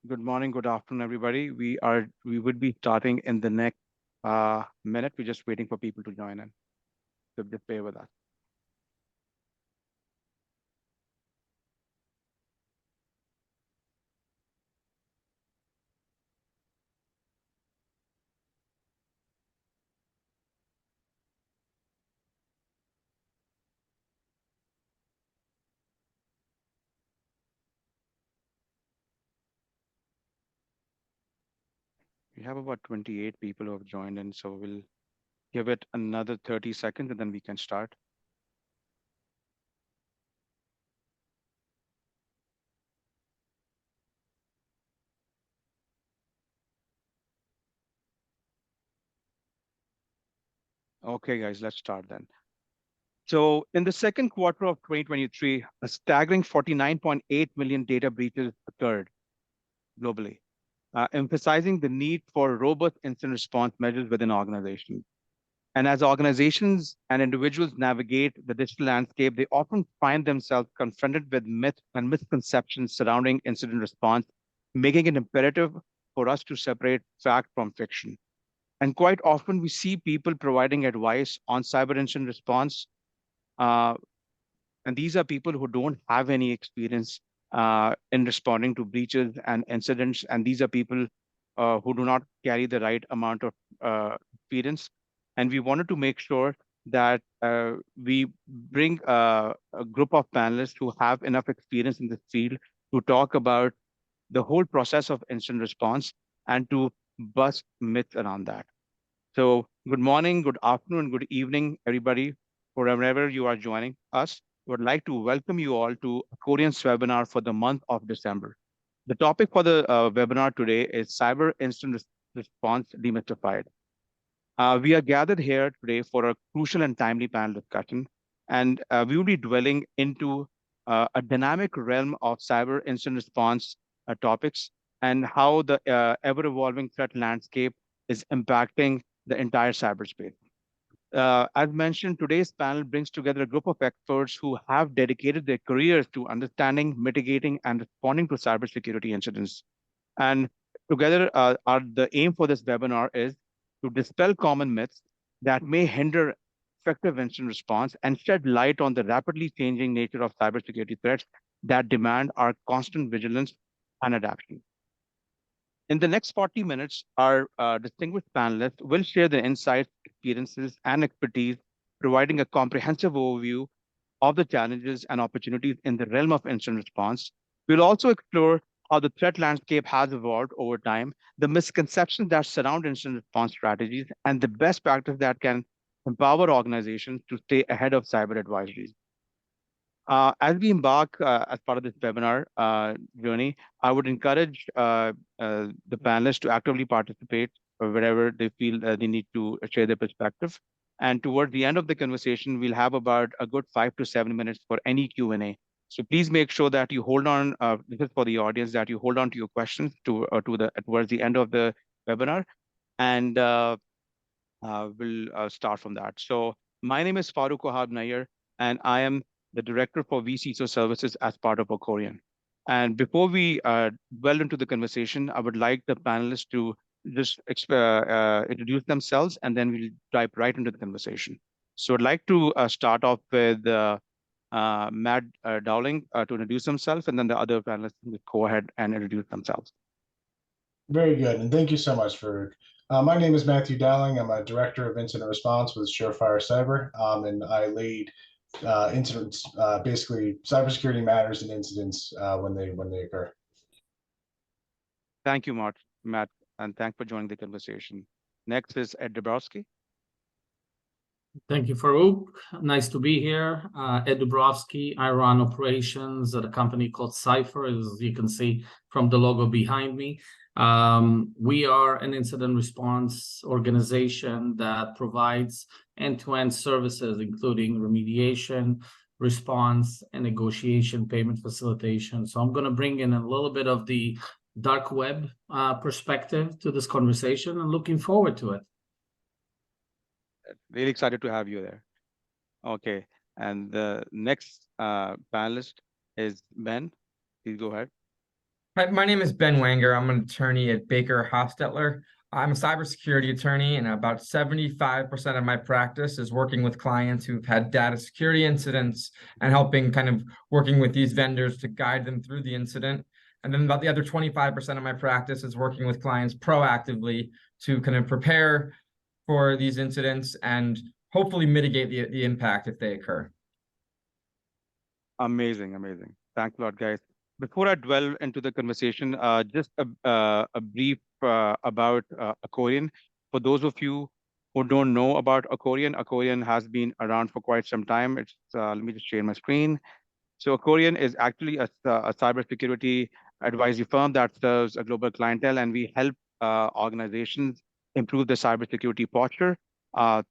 Good morning, good afternoon, everybody. We would be starting in the next minute. We're just waiting for people to join in. So just bear with us. We have about 28 people who have joined in, so we'll give it another 30 seconds and then we can start. Okay, guys, let's start then. So in the second quarter of 2023, a staggering 49.8 million data breaches occurred globally, emphasizing the need for robust incident response measures within organizations. And as organizations and individuals navigate the digital landscape, they often find themselves confronted with myths and misconceptions surrounding incident response, making it imperative for us to separate fact from fiction. And quite often, we see people providing advice on cyber incident response. Uh, and these are people who don't have any experience in responding to breaches and incidents. And these are people who do not carry the right amount of experience. And we wanted to make sure that we bring a group of panelists who have enough experience in this field to talk about the whole process of incident response and to bust myths around that. So, good morning, good afternoon, good evening, everybody, wherever you are joining us. I would like to welcome you all to Accorian's webinar for the month of December. The topic for the webinar today is Cyber Incident Response Demystified. We are gathered here today for a crucial and timely panel discussion, and we will be dwelling into a dynamic realm of cyber incident response topics and how the ever-evolving threat landscape is impacting the entire cyberspace. As mentioned, today's panel brings together a group of experts who have dedicated their careers to understanding, mitigating, and responding to cybersecurity incidents. And together, the aim for this webinar is to dispel common myths that may hinder effective incident response and shed light on the rapidly changing nature of cybersecurity threats that demand our constant vigilance and adaptation. In the next 40 minutes, our distinguished panelists will share their insights, experiences, and expertise, providing a comprehensive overview of the challenges and opportunities in the realm of incident response. We'll also explore how the threat landscape has evolved over time, the misconceptions that surround incident response strategies, and the best practice that can empower organizations to stay ahead of cyber advisories. As we embark as part of this webinar journey, I would encourage the panelists to actively participate wherever they feel they need to share their perspective. And towards the end of the conversation, we'll have about a good 5 to 7 minutes for any Q&A. So please make sure that you hold on, this is for the audience, that you hold on to your questions towards the end of the webinar. And we'll start from that. So my name is Farooq Wahab Nair, and I am the director for vCISO services as part of Accorian. And before we delve into the conversation, I would like the panelists to just introduce themselves, and then we'll dive right into the conversation. So I'd like to start off with Matt Dowling to introduce himself, and then the other panelists will go ahead and introduce themselves. Very good, and thank you so much, Farouk. My name is Matthew Dowling. I'm a director of incident response with Surefire Cyber, and I lead incidents, basically cybersecurity matters and incidents when they occur. Thank you, Matt, and thanks for joining the conversation. Next is Ed Dabrowski. Thank you, Farouk. Nice to be here. Ed Dubrovsky, I run operations at a company called Cypher, as you can see from the logo behind me. We are an incident response organization that provides end-to-end services, including remediation, response, and negotiation payment facilitation. So I'm going to bring in a little bit of the dark web perspective to this conversation and looking forward to it. Really excited to have you there. Okay, and the next panelist is Ben. Please go ahead. Hi, my name is Ben Wanger. I'm an attorney at Baker Hostetler. I'm a cybersecurity attorney, and about 75% of my practice is working with clients who've had data security incidents and helping kind of working with these vendors to guide them through the incident. And then about the other 25% of my practice is working with clients proactively to kind of prepare for these incidents and hopefully mitigate the impact if they occur. Amazing, amazing. Thanks a lot, guys. Before I delve into the conversation, just a brief about Accorian. For those of you who don't know about Accorian, Accorian has been around for quite some time. It's let me just share my screen. So Accorian is actually a cybersecurity advisory firm that serves a global clientele, and we help organizations improve their cybersecurity posture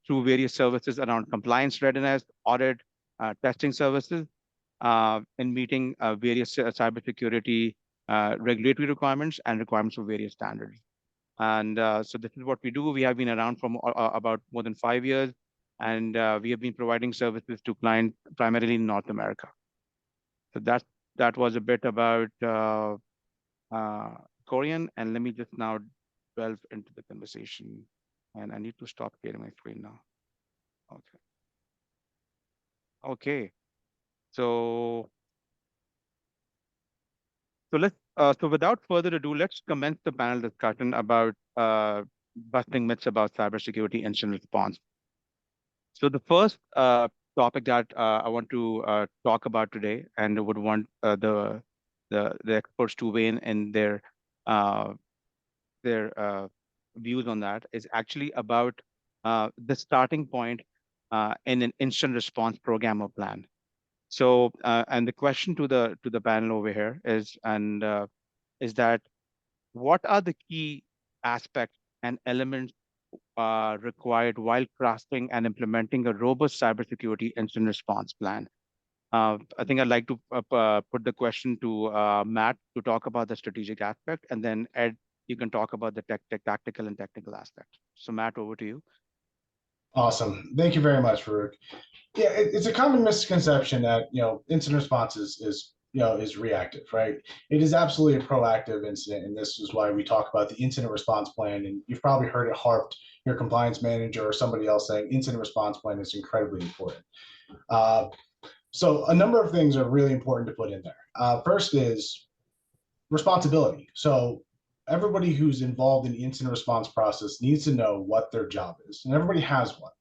through various services around compliance readiness, audit, testing services, in meeting various cybersecurity regulatory requirements and requirements for various standards. And so this is what we do. We have been around for about more than 5 years, and we have been providing services to clients primarily in North America. So that was a bit about Korean, and let me just now delve into the conversation. And I need to stop sharing my screen now. Okay. Okay. So so without further ado, let's commence the panel discussion about busting myths about cybersecurity incident response. So the first topic that I want to talk about today, and would want the experts to weigh in their views on that, is actually about the starting point in an incident response program or plan. So, and the question to the panel over here is that what are the key aspects and elements required while crafting and implementing a robust cybersecurity incident response plan? I think I'd like to put the question to Matt to talk about the strategic aspect, and then Ed, you can talk about the tactical and technical aspect. So Matt, over to you. Awesome. Thank you very much, Farouk. Yeah, it's a common misconception that incident response is reactive, right? It is absolutely a proactive incident, and this is why we talk about the incident response plan. And you've probably heard it harped, your compliance manager or somebody else saying incident response plan is incredibly important. So a number of things are really important to put in there. First is responsibility. So everybody who's involved in the incident response process needs to know what their job is, and everybody has one.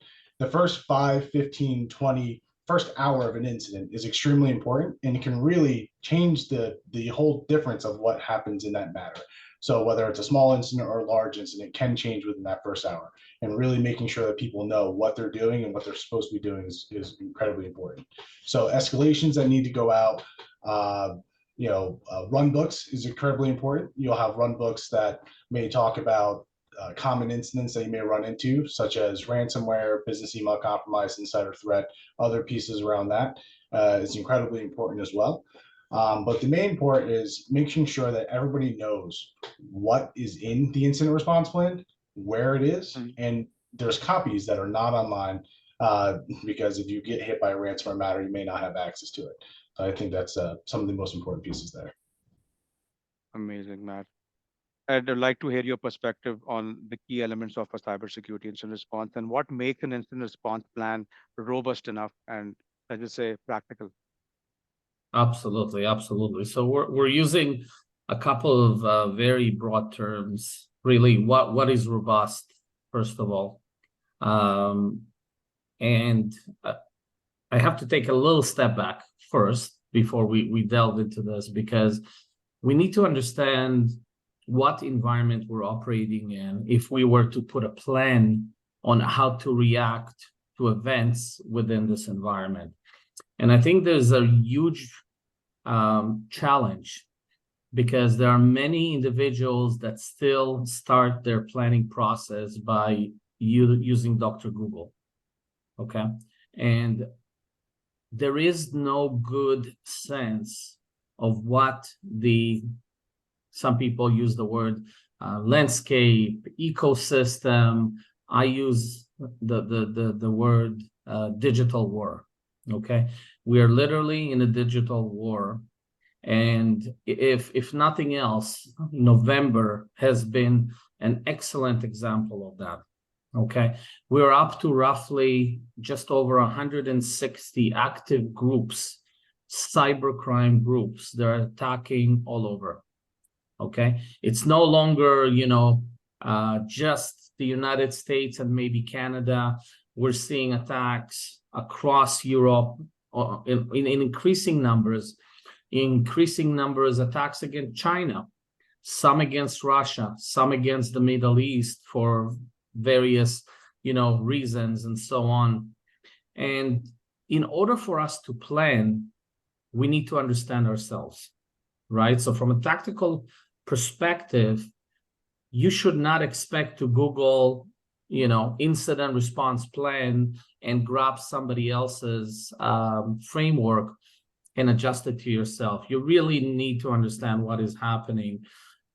The first 5, 15, 20, first hour of an incident is extremely important, and it can really change the whole difference of what happens in that matter. So whether it's a small incident or a large incident, it can change within that first hour, and really making sure that people know what they're doing and what they're supposed to be doing is incredibly important. So escalations that need to go out, run books is incredibly important. You'll have run books that may talk about common incidents that you may run into, such as ransomware, business email compromise, insider threat, other pieces around that is incredibly important as well. But the main part is making sure that everybody knows what is in the incident response plan, where it is, and there's copies that are not online because if you get hit by a ransomware matter, you may not have access to it. So I think that's some of the most important pieces there. Amazing, Matt. I'd like to hear your perspective on the key elements of a cybersecurity incident response and what makes an incident response plan robust enough and, let's just say, practical. Absolutely, absolutely. So we're using a couple of very broad terms. Really, what is robust, first of all, and I have to take a little step back first before we delve into this, because we need to understand what environment we're operating in if we were to put a plan on how to react to events within this environment. And I think there's a huge challenge because there are many individuals that still start their planning process by using Dr. Google, okay? And there is no good sense of what some people use the word landscape, ecosystem. I use the word digital war, okay? We are literally in a digital war, And if nothing else, November has been an excellent example of that. Okay, we're up to roughly just over 160 active groups, cybercrime groups. They're attacking all over. Okay, it's no longer, you know, just the United States and maybe Canada. We're seeing attacks across Europe in increasing numbers. Attacks against China, some against Russia, some against the Middle East for various, you know, reasons and so on. And in order for us to plan, we need to understand ourselves, right? So from a tactical perspective, you should not expect to Google, you know, incident response plan and grab somebody else's framework and adjust it to yourself. You really need to understand what is happening.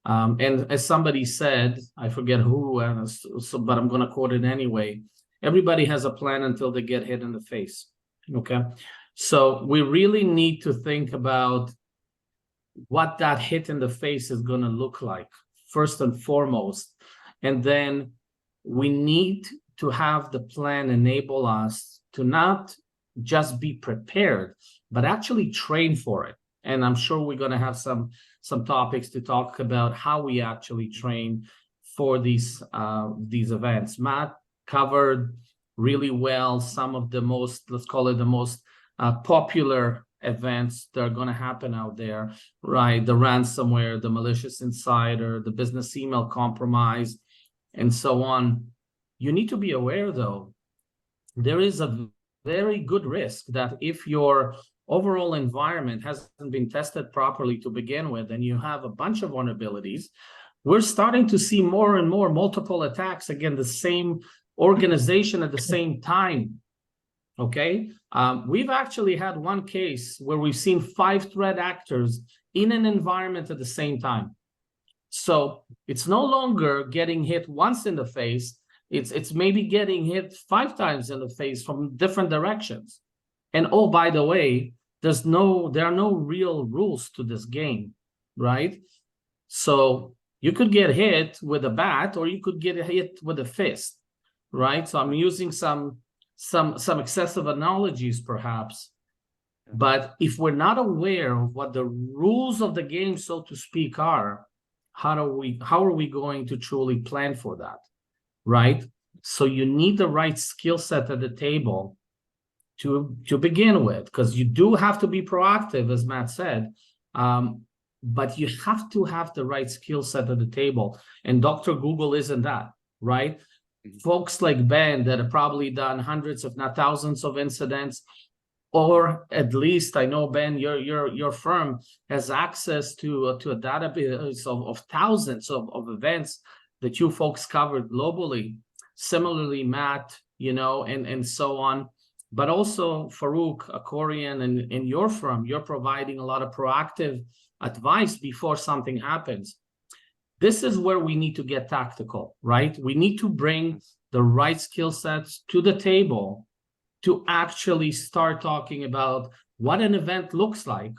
And as somebody said, I forget who, but I'm going to quote it anyway. Everybody has a plan until they get hit in the face. Okay. So we really need to think about what that hit in the face is going to look like, first and foremost. And then we need to have the plan enable us to not just be prepared, but actually train for it. And I'm sure we're going to have some topics to talk about how we actually train for these events. Matt covered really well some of the most, let's call it the most popular events that are going to happen out there, right? The ransomware, the malicious insider, the business email compromise, and so on. You need to be aware, though, there is a very good risk that if your overall environment hasn't been tested properly to begin with, and you have a bunch of vulnerabilities, we're starting to see more and more multiple attacks against the same organization at the same time. Okay, we've actually had one case where we've seen 5 threat actors in an environment at the same time. So it's no longer getting hit once in the face. It's maybe getting hit 5 times in the face from different directions. And oh, by the way, there are no real rules to this game, right? So you could get hit with a bat, or you could get hit with a fist, right? So I'm using some excessive analogies, perhaps. But if we're not aware of what the rules of the game, so to speak, are, how are we going to truly plan for that, right? So you need the right skill set at the table to begin with, because you do have to be proactive, as Matt said, but you have to have the right skill set at the table. And Dr. Google isn't that, right? Folks like Ben that have probably done hundreds, if not thousands, of incidents, or at least I know, Ben, your firm has access to a database of thousands of events that you folks covered globally. Similarly, Matt, you know, and so on. But also Farouk, Accorian, and in your firm, you're providing a lot of proactive advice before something happens. This is where we need to get tactical, right? We need to bring the right skill sets to the table to actually start talking about what an event looks like.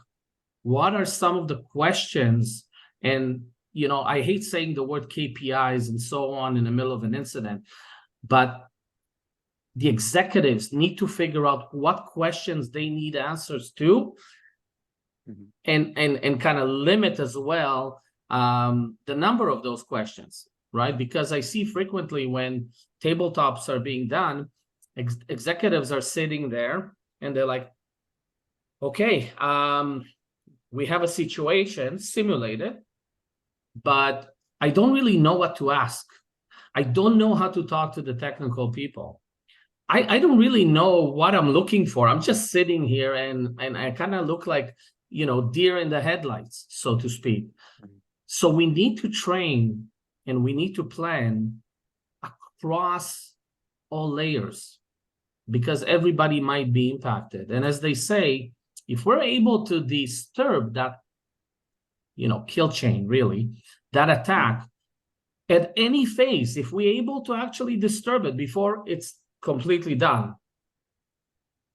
What are some of the questions? And, you know, I hate saying the word KPIs and so on in the middle of an incident, but the executives need to figure out what questions they need answers to, and kind of limit as well the number of those questions, right? Because I see frequently when tabletops are being done, executives are sitting there and they're like, okay, we have a situation simulated, but I don't really know what to ask. I don't know how to talk to the technical people. I don't really know what I'm looking for. I'm just sitting here and I kind of look like, you know, deer in the headlights, so to speak. So we need to train and we need to plan across all layers, because everybody might be impacted. And as they say, if we're able to disturb that, you know, kill chain, really, that attack at any phase, if we're able to actually disturb it before it's completely done,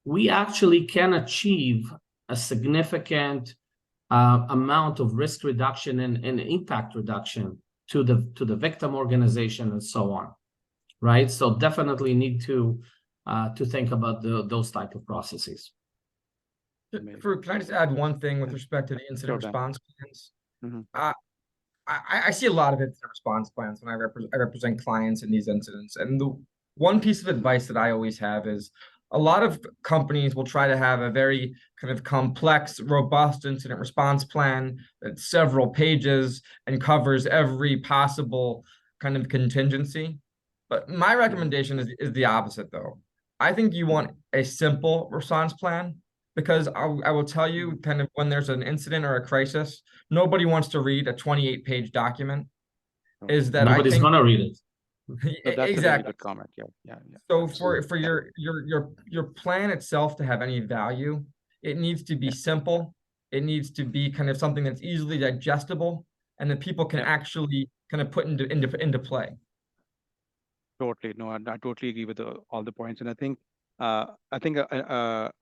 we actually can achieve a significant amount of risk reduction and impact reduction to the victim organization and so on, right? So definitely need to think about those type of processes. Farouk, can I just add one thing with respect to the incident response plans? I see a lot of incident response plans when I represent clients in these incidents. And the one piece of advice that I always have is a lot of companies will try to have a very kind of complex, robust incident response plan that's several pages and covers every possible kind of contingency. But my recommendation is the opposite, though. I think you want a simple response plan, because I will tell you, kind of when there's an incident or a crisis, nobody wants to read a 28-page document. Is that nobody's gonna read it. That's a really good comment. Yeah. So for your plan itself to have any value, it needs to be simple. It needs to be kind of something that's easily digestible and that people can actually kind of put into play. Totally. No, I totally agree with all the points. And I think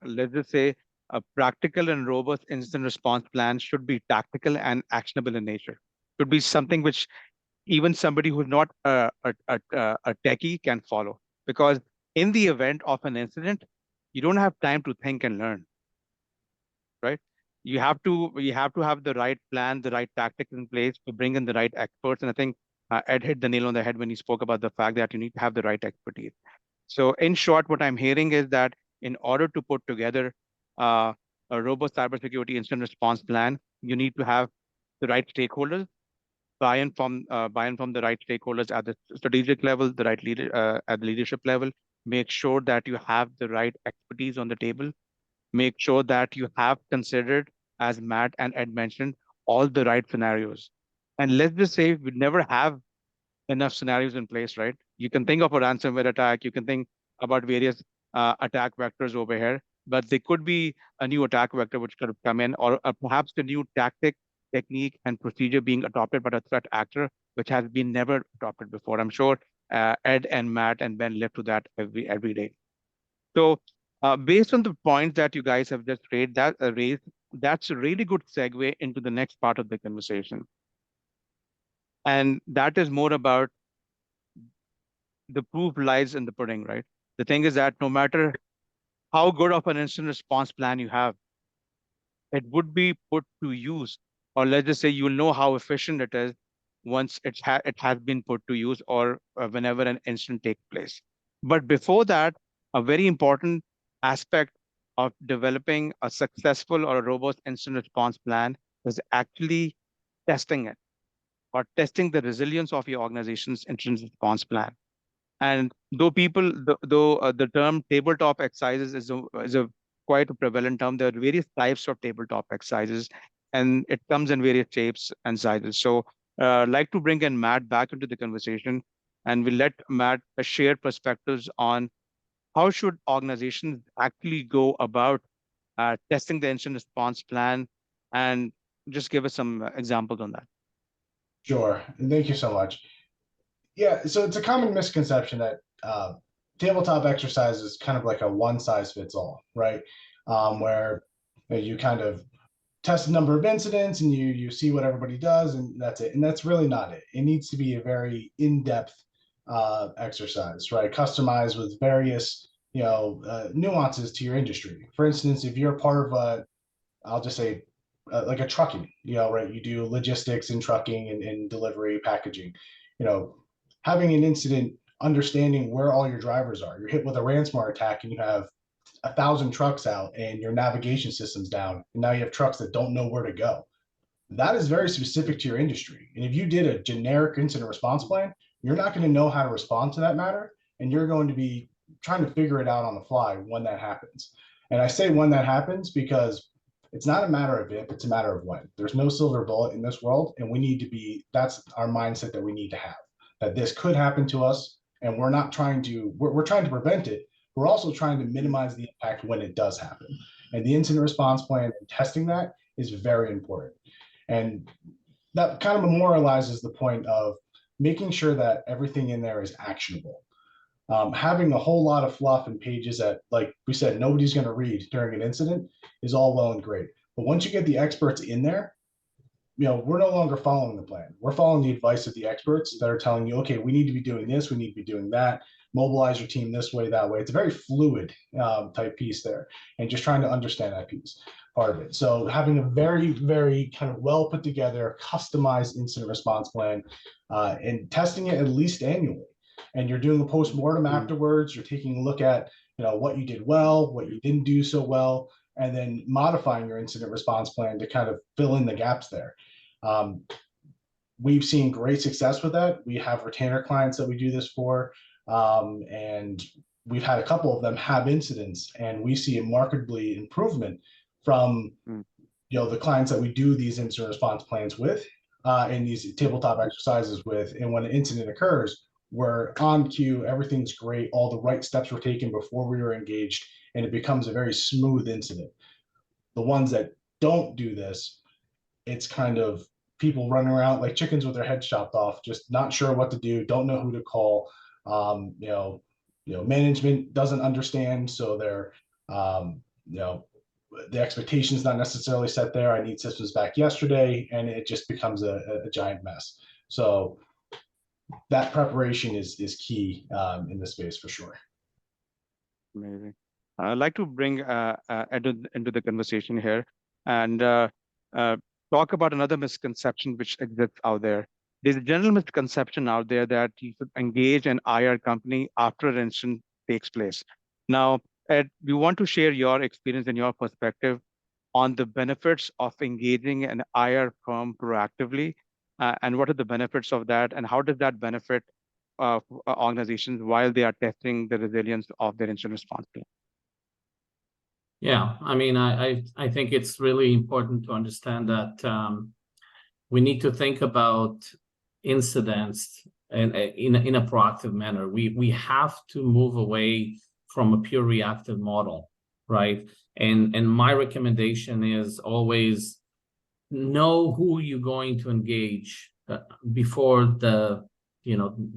let's just say a practical and robust incident response plan should be tactical and actionable in nature. Should be something which even somebody who's not a techie can follow. Because in the event of an incident, you don't have time to think and learn, right? You have to have the right plan, the right tactics in place to bring in the right experts. And I think Ed hit the nail on the head when he spoke about the fact that you need to have the right expertise. So in short, what I'm hearing is that in order to put together a robust cybersecurity incident response plan, you need to have the right stakeholders, buy-in from the right stakeholders at the strategic level, the right leader at the leadership level. Make sure that you have the right expertise on the table. Make sure that you have considered, as Matt and Ed mentioned, all the right scenarios. And let's just say we never have enough scenarios in place, right? You can think of a ransomware attack. You can think about various attack vectors over here, but there could be a new attack vector which could come in, or perhaps the new tactic, technique, and procedure being adopted by a threat actor, which has been never adopted before. I'm sure Ed and Matt and Ben live to that every day. So based on the points that you guys have just raised, that's a really good segue into the next part of the conversation. And that is more about the proof lies in the pudding, right? The thing is that no matter how good of an incident response plan you have, it would be put to use, or let's just say you'll know how efficient it is once it has been put to use, or whenever an incident takes place. But before that, a very important aspect of developing a successful or a robust incident response plan is actually testing it, or testing the resilience of your organization's incident response plan. And though the term tabletop exercises is a quite a prevalent term, there are various types of tabletop exercises, and it comes in various shapes and sizes. So I'd like to bring in Matt back into the conversation, and we'll let Matt share perspectives on how should organizations actually go about testing the incident response plan, and just give us some examples on that. Sure, and thank you so much. Yeah, so it's a common misconception that tabletop exercise is kind of like a one-size-fits-all, right? Where you kind of test a number of incidents and you see what everybody does, and that's it. And that's really not it. It needs to be a very in-depth exercise, right? Customized with various nuances to your industry. For instance, if you're part of I'll just say like a trucking, right? You do logistics and trucking and delivery, packaging, having an incident, understanding where all your drivers are. You're hit with a ransomware attack and you have 1,000 trucks out and your navigation system's down. And now you have trucks that don't know where to go. That is very specific to your industry. And if you did a generic incident response plan, you're not going to know how to respond to that matter. And you're going to be trying to figure it out on the fly when that happens. And I say when that happens because it's not a matter of if, it's a matter of when. There's no silver bullet in this world. And we need to be, that's our mindset that we need to have. That this could happen to us, and we're not trying to, we're trying to prevent it. We're also trying to minimize the impact when it does happen. And the incident response plan and testing that is very important. And that kind of memorializes the point of making sure that everything in there is actionable. Having a whole lot of fluff and pages that, like we said, nobody's going to read during an incident is all well and great. But once you get the experts in there, we're no longer following the plan. We're following the advice of the experts that are telling you, okay, we need to be doing this, we need to be doing that, mobilize your team this way, that way. It's a very fluid type piece there, and just trying to understand that piece, part of it. So having a very, very kind of well put together, customized incident response plan, and testing it at least annually. And you're doing a post-mortem afterwards. You're taking a look at what you did well, what you didn't do so well, and then modifying your incident response plan to kind of fill in the gaps there. We've seen great success with that. We have retainer clients that we do this for, and we've had a couple of them have incidents, and we see a markedly improvement from the clients that we do these incident response plans with, and these tabletop exercises with. And when an incident occurs, we're on cue, everything's great, all the right steps were taken before we were engaged, and it becomes a very smooth incident. The ones that don't do this, it's kind of people running around like chickens with their heads chopped off, just not sure what to do, don't know who to call. Management doesn't understand, so they're the expectation is not necessarily set there. I need systems back yesterday, and it just becomes a giant mess. So that preparation is key in this space for sure. Amazing. I'd like to bring Ed into the conversation here and talk about another misconception which exists out there. There's a general misconception out there that you should engage an IR company after an incident takes place. Now, Ed, we want to share your experience and your perspective on the benefits of engaging an IR firm proactively, and what are the benefits of that, and how does that benefit organizations while they are testing the resilience of their incident response plan? Yeah, I mean, I think it's really important to understand that we need to think about incidents in a proactive manner. We have to move away from a pure reactive model, right? And my recommendation is always know who you're going to engage before the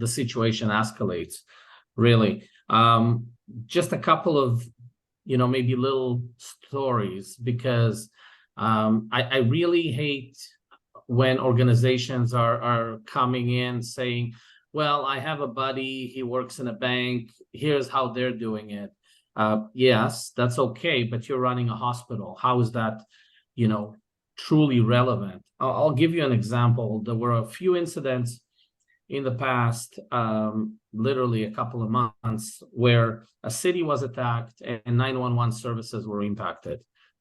situation escalates. Really, just a couple of maybe little stories, because I really hate when organizations are coming in saying, well, I have a buddy, he works in a bank, here's how they're doing it. Yes, that's okay, but you're running a hospital. How is that, truly relevant? I'll give you an example. There were a few incidents in the past, literally a couple of months, where a city was attacked and 911 services were impacted,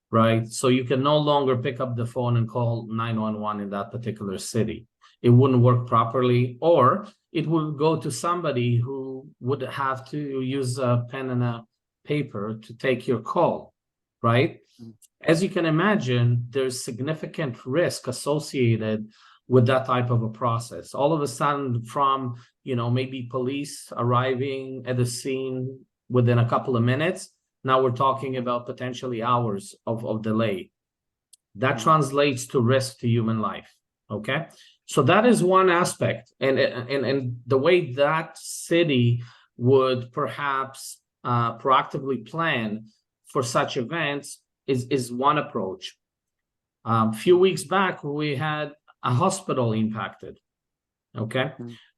right? So you can no longer pick up the phone and call 911 in that particular city. It wouldn't work properly, or it would go to somebody who would have to use a pen and a paper to take your call, right? As you can imagine, there's significant risk associated with that type of a process. All of a sudden, from maybe police arriving at the scene within a couple of minutes, now we're talking about potentially hours of delay. That translates to risk to human life. Okay, so that is one aspect, and the way that city would perhaps proactively plan for such events is one approach. A few weeks back, we had a hospital impacted. Okay,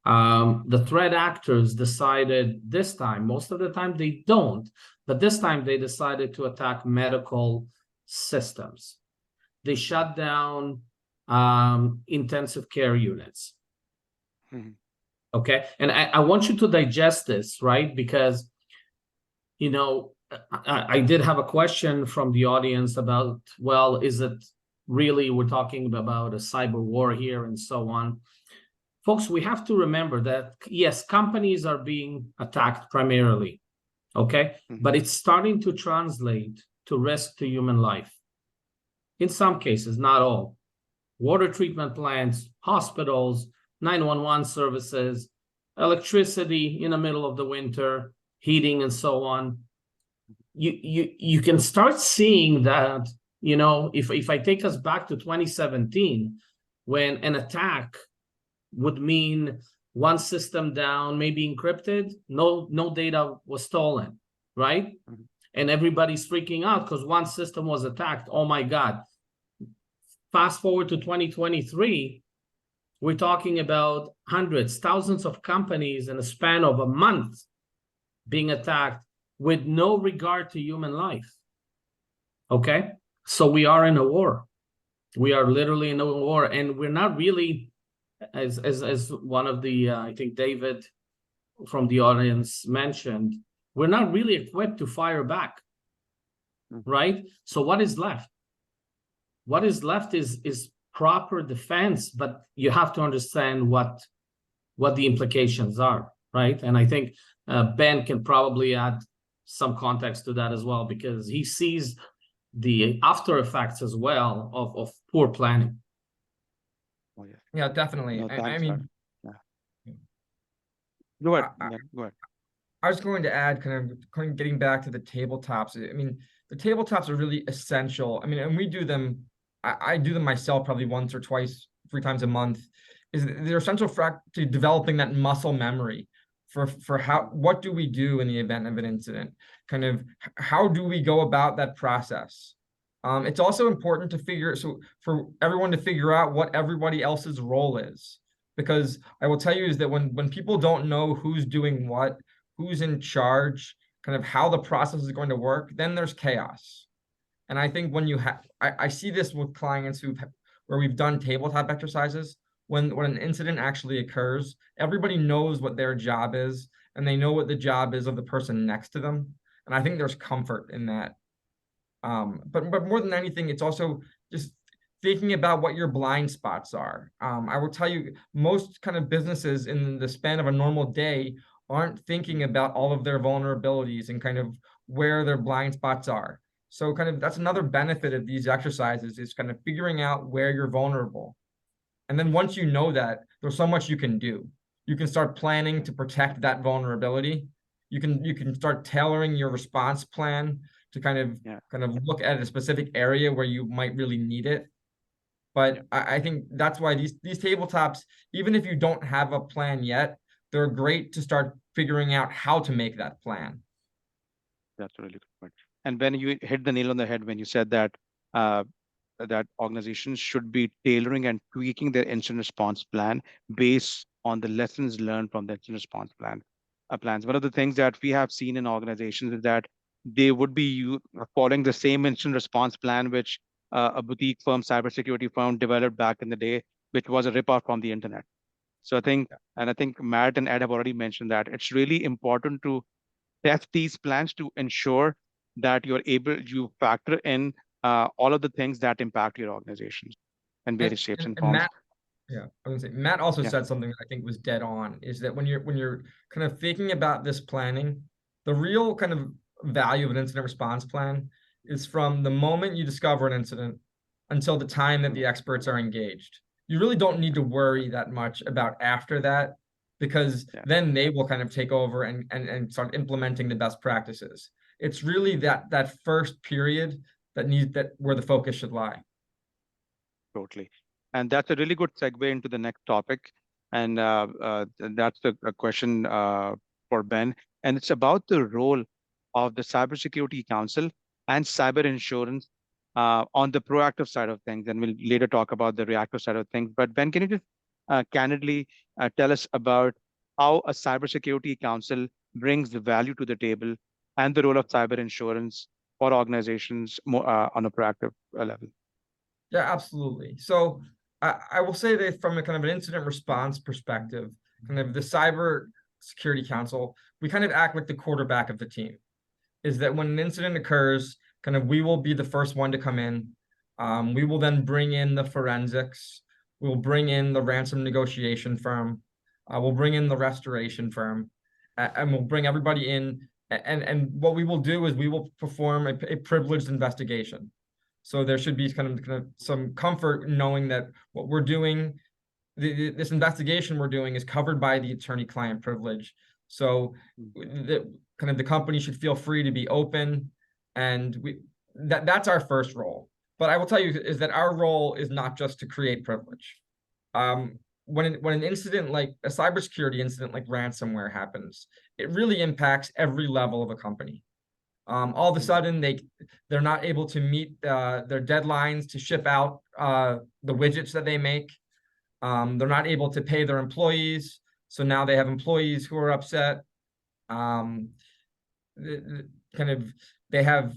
the threat actors decided this time, most of the time they don't, but this time they decided to attack medical systems. They shut down intensive care units. Okay, and I want you to digest this, right? Because I did have a question from the audience about, well, is it really, we're talking about a cyber war here and so on. Folks, we have to remember that, yes, companies are being attacked primarily, okay? But it's starting to translate to risk to human life. In some cases, not all. Water treatment plants, hospitals, 911 services, electricity in the middle of the winter, heating and so on. You can start seeing that, if I take us back to 2017, when an attack would mean one system down, maybe encrypted, no data was stolen, right? And everybody's freaking out because one system was attacked. Oh my God. Fast forward to 2023, we're talking about hundreds, thousands of companies in a span of a month being attacked with no regard to human life. Okay? So we are in a war. We are literally in a war, and we're not really, as one of the, I think David from the audience mentioned, we're not really equipped to fire back, right? So what is left? What is left is proper defense, but you have to understand what the implications are, right? And I think Ben can probably add some context to that as well, because he sees the after effects as well of poor planning. Oh, yeah. Yeah, definitely. No, I thanks, mean, Aaran. Yeah. Go ahead. I- Yeah, go ahead. I was going to add, kind of getting back to the tabletops. I mean, the tabletops are really essential. I mean, and we do them. I do them myself probably once or twice, 3 times a month. They're essential to developing that muscle memory for what do we do in the event of an incident? Kind of how do we go about that process? It's also important for everyone to figure out what everybody else's role is, because I will tell you is that when people don't know who's doing what, who's in charge, kind of how the process is going to work, then there's chaos. And I think when you have, I see this with clients where we've done tabletop exercises, when an incident actually occurs, everybody knows what their job is, and they know what the job is of the person next to them. And I think there's comfort in that. But more than anything, it's also just thinking about what your blind spots are. I will tell you, most kind of businesses in the span of a normal day aren't thinking about all of their vulnerabilities and kind of where their blind spots are. So kind of that's another benefit of these exercises, is kind of figuring out where you're vulnerable. And then once you know that, there's so much you can do. You can start planning to protect that vulnerability. You can start tailoring your response plan to kind of look at a specific area where you might really need it. But I think that's why these tabletops, even if you don't have a plan yet, they're great to start figuring out how to make that plan. That's a really good point. And Ben, you hit the nail on the head when you said that that organizations should be tailoring and tweaking their incident response plan based on the lessons learned from the incident response plans. One of the things that we have seen in organizations is that they would be following the same incident response plan which a boutique firm, cybersecurity firm, developed back in the day, which was a ripoff from the internet. So I think Matt and Ed have already mentioned that it's really important to test these plans to ensure that you factor in all of the things that impact your organization in various shapes and forms. Matt, I would say Matt also said something that I think was dead on, is that when you're kind of thinking about this planning, the real kind of value of an incident response plan is from the moment you discover an incident until the time that the experts are engaged. You really don't need to worry that much about after that, because then they will kind of take over and start implementing the best practices. It's really that first period where the focus should lie. Totally. And that's a really good segue into the next topic. And that's a question for Ben. And it's about the role of the Cybersecurity Council and cyber insurance on the proactive side of things. And we'll later talk about the reactive side of things. But Ben, can you just candidly tell us about how a Cybersecurity Council brings the value to the table and the role of cyber insurance for organizations more, on a proactive level? Yeah, absolutely. So I will say that from a kind of an incident response perspective, kind of the Cybersecurity Council, we kind of act like the quarterback of the team. Is that when an incident occurs, kind of we will be the first one to come in. We will then bring in the forensics. We'll bring in the ransom negotiation firm. We'll bring in the restoration firm, and we'll bring everybody in. And what we will do is we will perform a privileged investigation. So there should be kind of some comfort knowing that what we're doing, this investigation we're doing, is covered by the attorney-client privilege. So the company should feel free to be open, and that's our first role. But I will tell you is that our role is not just to create privilege. When an incident like a cybersecurity incident like ransomware happens, it really impacts every level of a company. All of a sudden, they're not able to meet their deadlines to ship out the widgets that they make. They're not able to pay their employees, so now they have employees who are upset. Kind of they have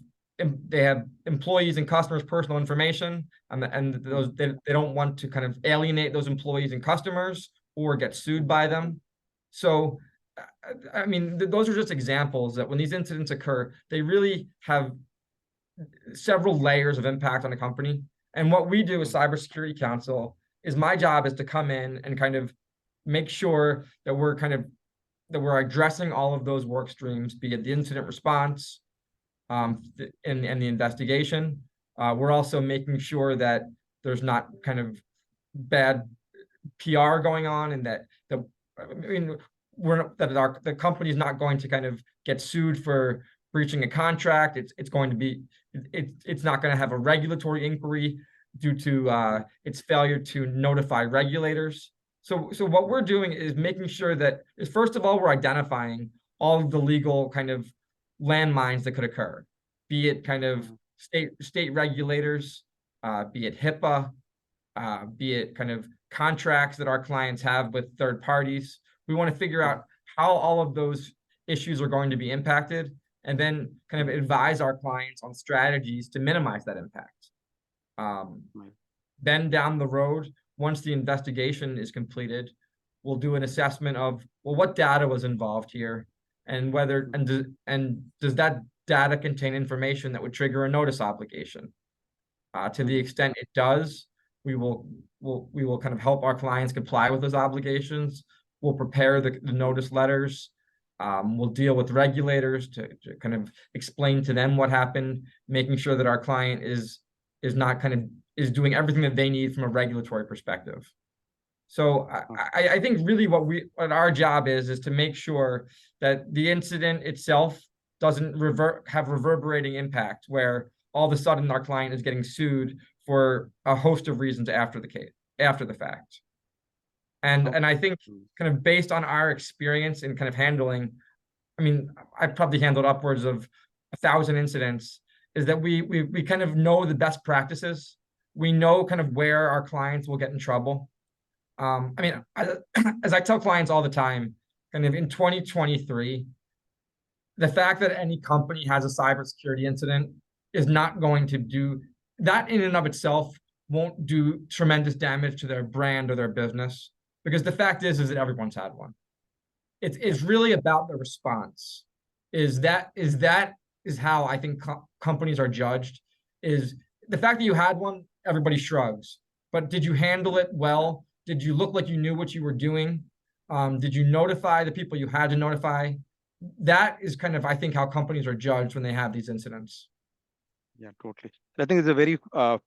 employees and customers' personal information, and those they don't want to kind of alienate those employees and customers or get sued by them. So, I mean, those are just examples that when these incidents occur, they really have several layers of impact on the company. And what we do as Cybersecurity Council is my job is to come in and kind of make sure that we're addressing all of those work streams, be it the incident response, and the investigation. We're also making sure that there's not kind of bad PR going on, and that the company is not going to kind of get sued for breaching a contract. It's going to be it's not going to have a regulatory inquiry due to its failure to notify regulators. So what we're doing is making sure that first of all, we're identifying all of the legal kind of landmines that could occur, be it kind of state regulators, be it HIPAA, be it kind of contracts that our clients have with third parties. We want to figure out how all of those issues are going to be impacted, and then kind of advise our clients on strategies to minimize that impact. Then down the road, once the investigation is completed, we'll do an assessment of, well, what data was involved here, and whether and does that data contain information that would trigger a notice obligation? To the extent it does, we will kind of help our clients comply with those obligations. We'll prepare the notice letters. We'll deal with regulators to kind of explain to them what happened, making sure that our client is doing everything that they need from a regulatory perspective. So I think really what our job is to make sure that the incident itself doesn't have reverberating impact, where all of a sudden our client is getting sued for a host of reasons after the fact. And I think kind of based on our experience in kind of handling, I mean, I've probably handled upwards of 1,000 incidents, is that we kind of know the best practices. We know kind of where our clients will get in trouble. I mean, as I tell clients all the time, kind of in 2023, the fact that any company has a cybersecurity incident is not going to do that in and of itself, won't do tremendous damage to their brand or their business, because the fact is that everyone's had one. It's really about the response. Is how I think companies are judged. Is the fact that you had one, everybody shrugs. But did you handle it well? Did you look like you knew what you were doing? Did you notify the people you had to notify? That is kind of, I think, how companies are judged when they have these incidents. Yeah, totally. I think it's a very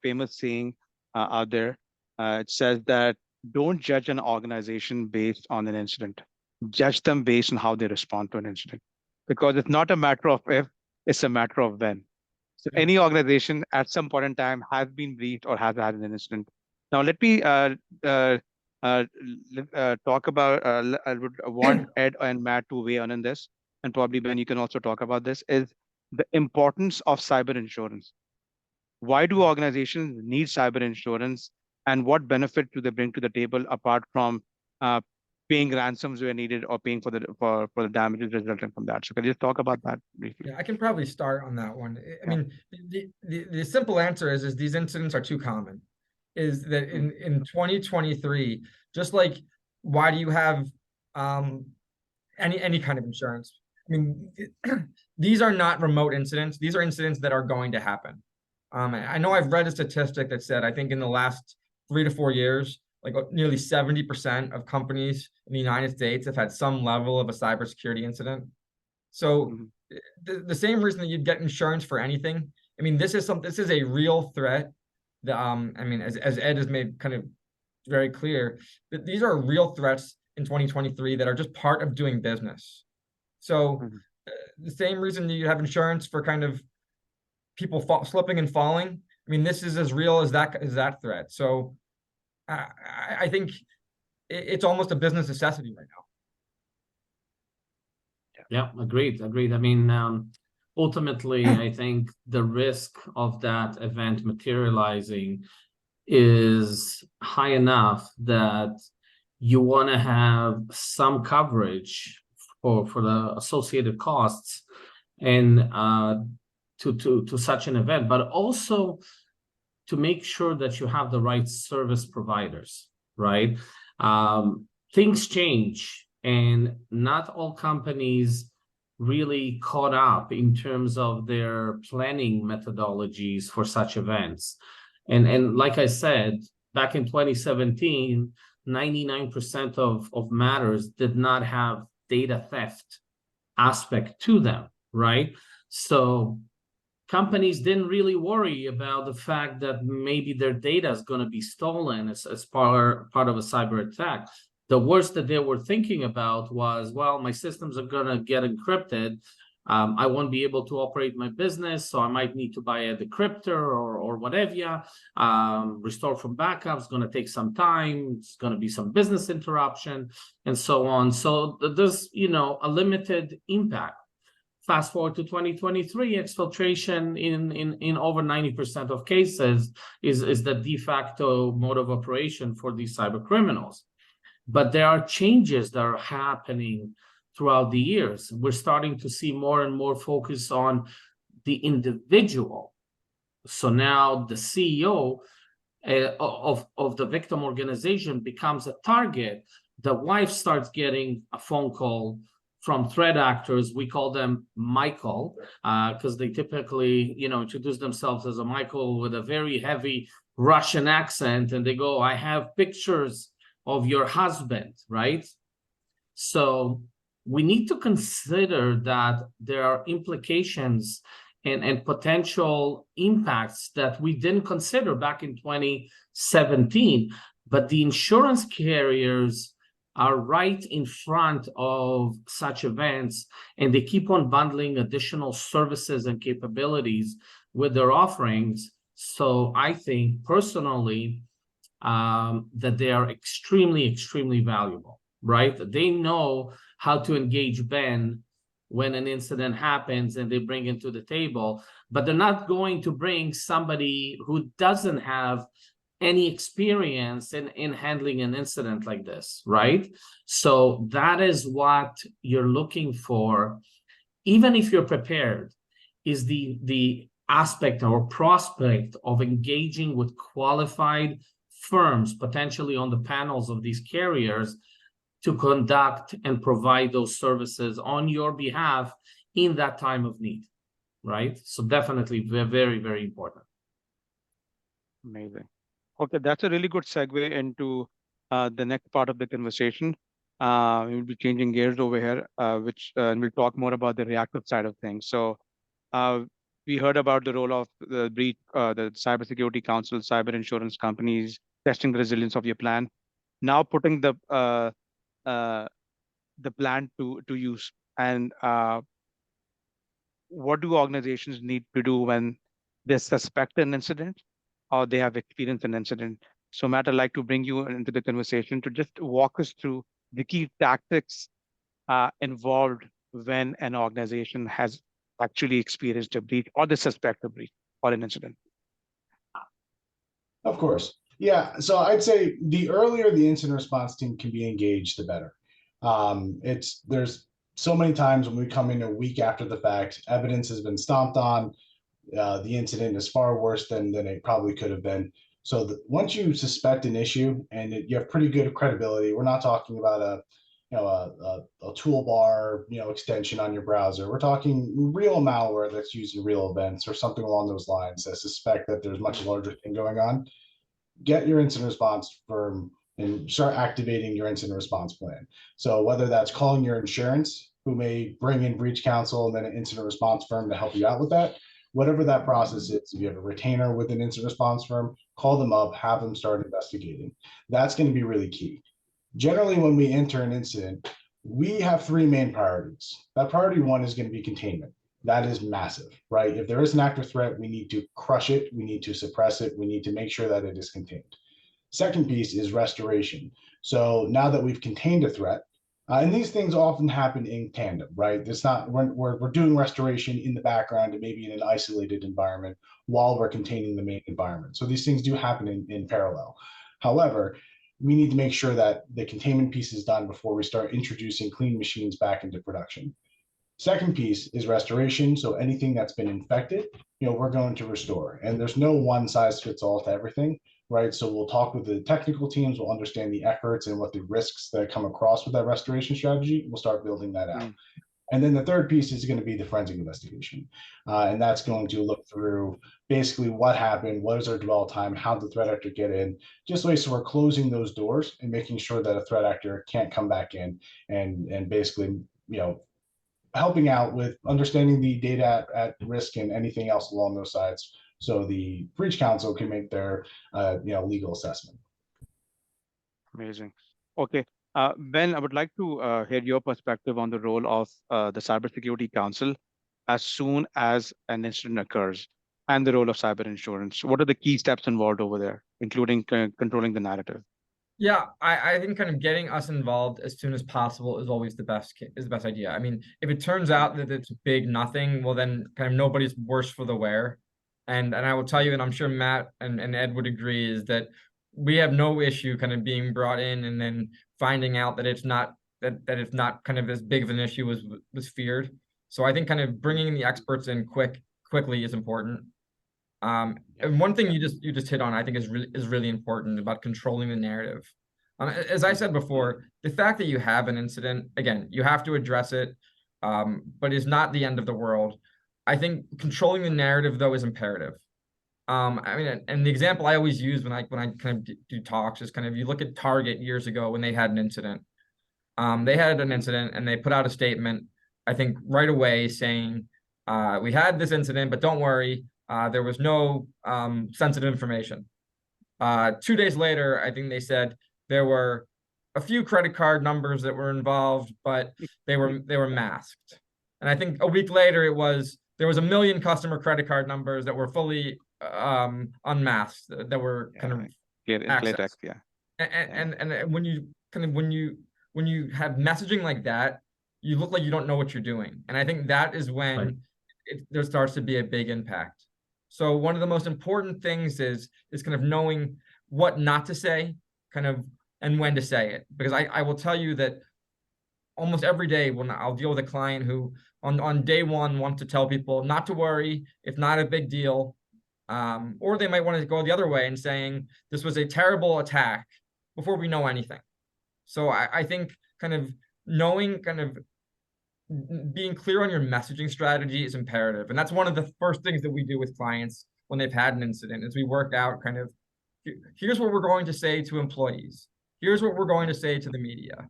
famous saying out there. It says that don't judge an organization based on an incident. Judge them based on how they respond to an incident. Because it's not a matter of if, it's a matter of when. So any organization at some point in time has been breached or has had an incident. Now, let me talk about, I would want Ed and Matt to weigh in this, and probably Ben, you can also talk about this, is the importance of cyber insurance. Why do organizations need cyber insurance, and what benefit do they bring to the table apart from paying ransoms where needed or paying for the damages resulting from that? So can you just talk about that briefly? Yeah, I can probably start on that one. I mean, the simple answer is these incidents are too common. Is that in 2023, just like, why do you have any kind of insurance? I mean, these are not remote incidents. These are incidents that are going to happen. I know I've read a statistic that said, I think in the last 3 to 4 years, like nearly 70% of companies in the United States have had some level of a cybersecurity incident. So the same reason that you'd get insurance for anything. I mean, this is a real threat. I mean, as Ed has made kind of very clear, that these are real threats in 2023 that are just part of doing business. So the same reason that you have insurance for kind of people slipping and falling, I mean, this is as real as that threat. So I think it's almost a business necessity right now. Yeah, agreed. I mean, ultimately, I think the risk of that event materializing is high enough that you want to have some coverage for the associated costs and to such an event, but also to make sure that you have the right service providers, right? Things change, and not all companies really caught up in terms of their planning methodologies for such events. And like I said, back in 2017, 99% of matters did not have data theft aspect to them, right? So companies didn't really worry about the fact that maybe their data is going to be stolen as part of a cyber attack. The worst that they were thinking about was, well, my systems are going to get encrypted. I won't be able to operate my business, so I might need to buy a decryptor or whatever. Restore from backups going to take some time. It's going to be some business interruption and so on. So there's, a limited impact. Fast forward to 2023, exfiltration in over 90% of cases is the de facto mode of operation for these cyber criminals. But there are changes that are happening throughout the years. We're starting to see more and more focus on the individual. So now the CEO of the victim organization becomes a target. The wife starts getting a phone call from threat actors. We call them Michael, because they typically, introduce themselves as a Michael with a very heavy Russian accent, and they go, "I have pictures of your husband," right? So we need to consider that there are implications and potential impacts that we didn't consider back in 2017, but the insurance carriers are right in front of such events, and they keep on bundling additional services and capabilities with their offerings. So I think personally that they are extremely, extremely valuable, right? They know how to engage Ben when an incident happens and they bring it to the table, but they're not going to bring somebody who doesn't have any experience in handling an incident like this, right? So that is what you're looking for, even if you're prepared, is the aspect or prospect of engaging with qualified firms, potentially on the panels of these carriers, to conduct and provide those services on your behalf in that time of need, right? So definitely very, very important. Amazing. Okay, that's a really good segue into the next part of the conversation. We'll be changing gears over here, and we'll talk more about the reactive side of things. So we heard about the role of the Cybersecurity Council, cyber insurance companies, testing the resilience of your plan. Now putting the plan to use, and what do organizations need to do when they suspect an incident or they have experienced an incident? So Matt, I'd like to bring you into the conversation to just walk us through the key tactics involved when an organization has actually experienced a breach or they suspect a breach or an incident. Of course. Yeah. So I'd say the earlier the incident response team can be engaged, the better. There's so many times when we come in a week after the fact, evidence has been stomped on. The incident is far worse than it probably could have been. So once you suspect an issue and you have pretty good credibility, we're not talking about a toolbar, extension on your browser. We're talking real malware that's using real events or something along those lines. I suspect that there's much larger thing going on. Get your incident response firm and start activating your incident response plan. So whether that's calling your insurance, who may bring in breach counsel and then an incident response firm to help you out with that, whatever that process is, if you have a retainer with an incident response firm, call them up, have them start investigating. That's going to be really key. Generally, when we enter an incident, we have three main priorities. That priority one is going to be containment. That is massive, right? If there is an active threat, we need to crush it. We need to suppress it. We need to make sure that it is contained. Second piece is restoration. So now that we've contained a threat, And these things often happen in tandem, right? It's not we're doing restoration in the background and maybe in an isolated environment while we're containing the main environment. So these things do happen in parallel. However, we need to make sure that the containment piece is done before we start introducing clean machines back into production. Second piece is restoration. So anything that's been infected, we're going to restore. And there's no one size fits all to everything, right? So we'll talk with the technical teams, we'll understand the efforts and what the risks that come across with that restoration strategy. We'll start building that out. And then the third piece is going to be the forensic investigation. And that's going to look through basically what happened, what is our dwell time, how did the threat actor get in, just so we're closing those doors and making sure that a threat actor can't come back in and basically, helping out with understanding the data at risk and anything else along those sides, so the breach counsel can make their legal assessment. Amazing. Okay, Ben, I would like to hear your perspective on the role of the Cybersecurity Council as soon as an incident occurs, and the role of cyber insurance. What are the key steps involved over there, including controlling the narrative? Yeah, I think kind of getting us involved as soon as possible is always the best idea. I mean, if it turns out that it's big nothing, well then kind of nobody's worse for the wear. And I will tell you, and I'm sure Matt and Ed would agree, is that we have no issue kind of being brought in and then finding out that it's not it's not kind of as big of an issue as was feared. So I think kind of bringing the experts in quickly is important. And one thing you just hit on, I think is really important about controlling the narrative. As I said before, the fact that you have an incident, again, you have to address it, but it's not the end of the world. I think controlling the narrative though is imperative. I mean, and the example I always use when I kind of do talks is kind of, you look at Target years ago when they had an incident. They had an incident and they put out a statement, I think right away saying, we had this incident, but don't worry. There was no sensitive information. 2 days later, I think they said there were a few credit card numbers that were involved, but they were masked. And I think a week later, there was 1 million customer credit card numbers that were fully unmasked, that were kind of accessed. Yeah. And when you have messaging like that, you look like you don't know what you're doing. And I think that is when there starts to be a big impact. So one of the most important things is kind of knowing what not to say, kind of, and when to say it. Because I will tell you that almost every day when I'll deal with a client who on day one wants to tell people not to worry, it's not a big deal. Or they might want to go the other way and saying this was a terrible attack before we know anything. So I think kind of knowing, kind of being clear on your messaging strategy is imperative. And that's one of the first things that we do with clients when they've had an incident, is we work out kind of, here's what we're going to say to employees. Here's what we're going to say to the media.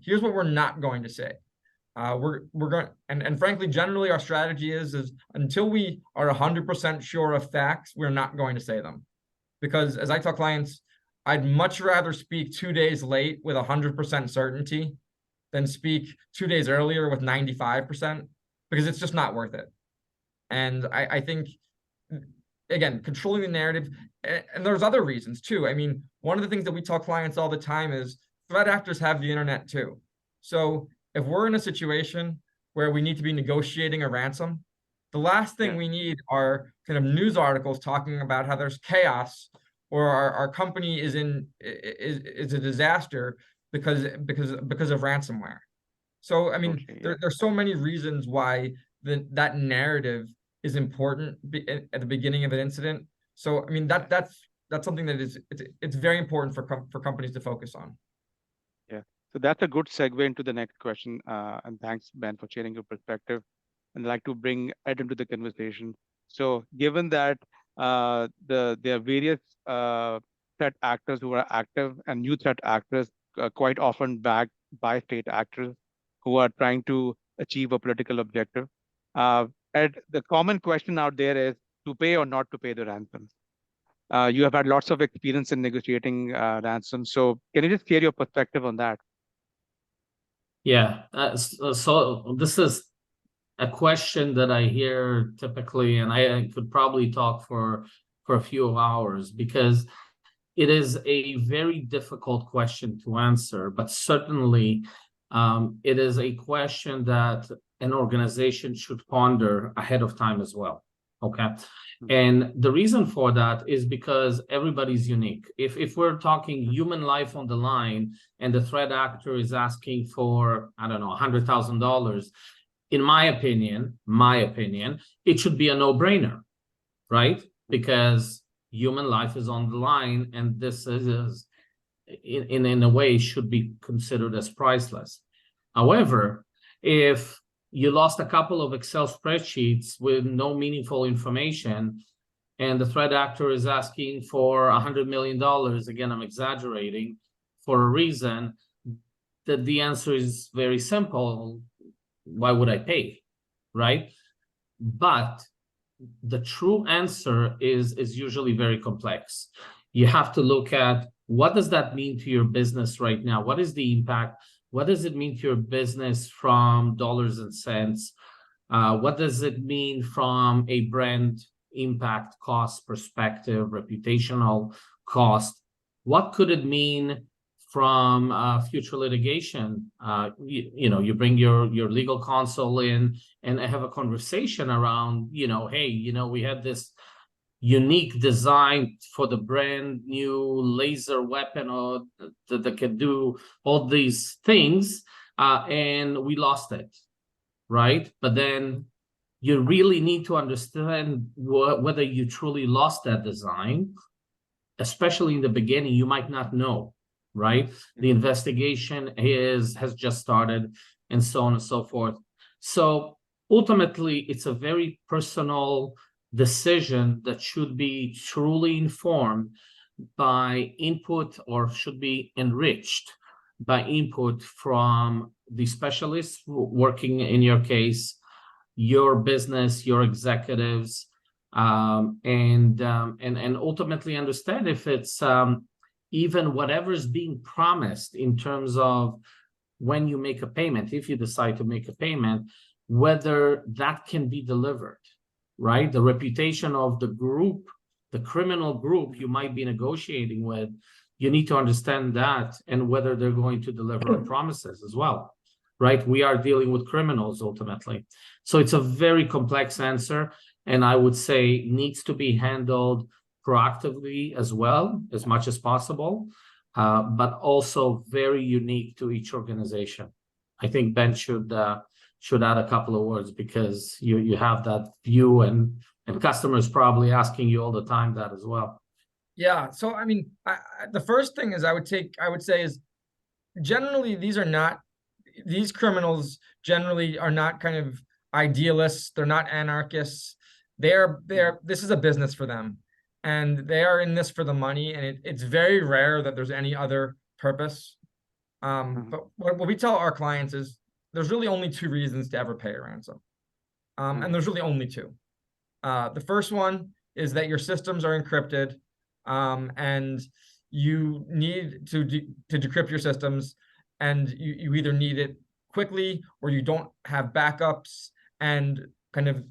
Here's what we're not going to say. We're going, and frankly, generally our strategy is until we are 100% sure of facts, we're not going to say them. Because as I tell clients, I'd much rather speak 2 days late with 100% certainty than speak 2 days earlier with 95%, because it's just not worth it. And I think, again, controlling the narrative, and there's other reasons too. I mean, one of the things that we tell clients all the time is threat actors have the internet too. So if we're in a situation where we need to be negotiating a ransom, the last thing we need are kind of news articles talking about how there's chaos or our company is a disaster because of ransomware. So I mean, there's so many reasons why that narrative is important at the beginning of an incident. So I mean, that's something that it's very important for companies to focus on. Yeah, so that's a good segue into the next question. And thanks, Ben, for sharing your perspective. And I'd like to bring Ed into the conversation. So given that there are various threat actors who are active, and new threat actors quite often backed by state actors who are trying to achieve a political objective. Ed, the common question out there is to pay or not to pay the ransom. You have had lots of experience in negotiating ransom. So can you just share your perspective on that? Yeah, so this is a question that I hear typically, and I could probably talk for a few hours, because it is a very difficult question to answer. But certainly it is a question that an organization should ponder ahead of time as well. Okay. And the reason for that is because everybody's unique. If we're talking human life on the line and the threat actor is asking for, I don't know, $100,000, in my opinion, it should be a no-brainer, right? Because human life is on the line, and this is in a way should be considered as priceless. However, if you lost a couple of Excel spreadsheets with no meaningful information, and the threat actor is asking for $100 million, again, I'm exaggerating, for a reason, that the answer is very simple. Why would I pay, right? But the true answer is usually very complex. You have to look at, what does that mean to your business right now? What is the impact? What does it mean to your business from dollars and cents? What does it mean from a brand impact cost perspective, reputational cost? What could it mean from future litigation? You bring your legal counsel in and have a conversation around, hey, we had this unique design for the brand new laser weapon or that can do all these things, and we lost it, right? But then you really need to understand whether you truly lost that design, especially in the beginning. You might not know, right? The investigation has just started, and so on and so forth. So ultimately, it's a very personal decision that should be truly informed by input, or should be enriched by input from the specialists working in your case, your business, your executives, and ultimately understand if it's even whatever is being promised in terms of when you make a payment, if you decide to make a payment, whether that can be delivered, right? The reputation of the group, the criminal group you might be negotiating with, you need to understand that, and whether they're going to deliver on promises as well, right? We are dealing with criminals ultimately. So it's a very complex answer, and I would say needs to be handled proactively as well, as much as possible, but also very unique to each organization. I think Ben should add a couple of words, because you have that view, and customers probably asking you all the time that as well. Yeah. So, I mean, the first thing is I would say is, generally, these criminals generally are not kind of idealists. They're not anarchists. This is a business for them, and they are in this for the money. And it's very rare that there's any other purpose. But what we tell our clients is, there's really only two reasons to ever pay a ransom. And there's really only two. The first one is that your systems are encrypted, and you need to decrypt your systems, and you either need it quickly or you don't have backups. And kind of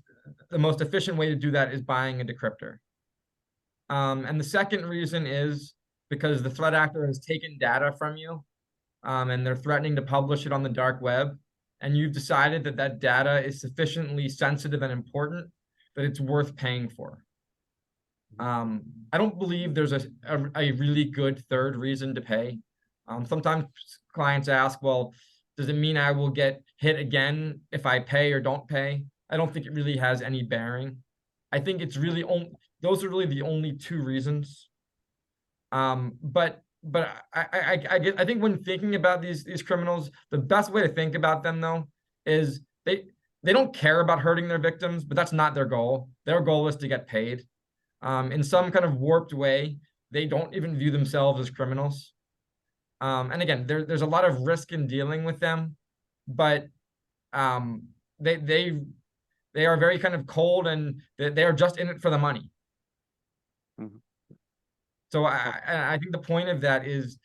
the most efficient way to do that is buying a decryptor. And the second reason is because the threat actor has taken data from you, and they're threatening to publish it on the dark web. And you've decided that that data is sufficiently sensitive and important that it's worth paying for. I don't believe there's a really good third reason to pay. Sometimes clients ask, well, does it mean I will get hit again if I pay or don't pay? I don't think it really has any bearing. I think it's really those are really the only two reasons. But I think when thinking about these criminals, the best way to think about them, though, is they don't care about hurting their victims, but that's not their goal. Their goal is to get paid. In some kind of warped way, they don't even view themselves as criminals. And again, there's a lot of risk in dealing with them, but they are very kind of cold, and they are just in it for the money. So I think the point of that is,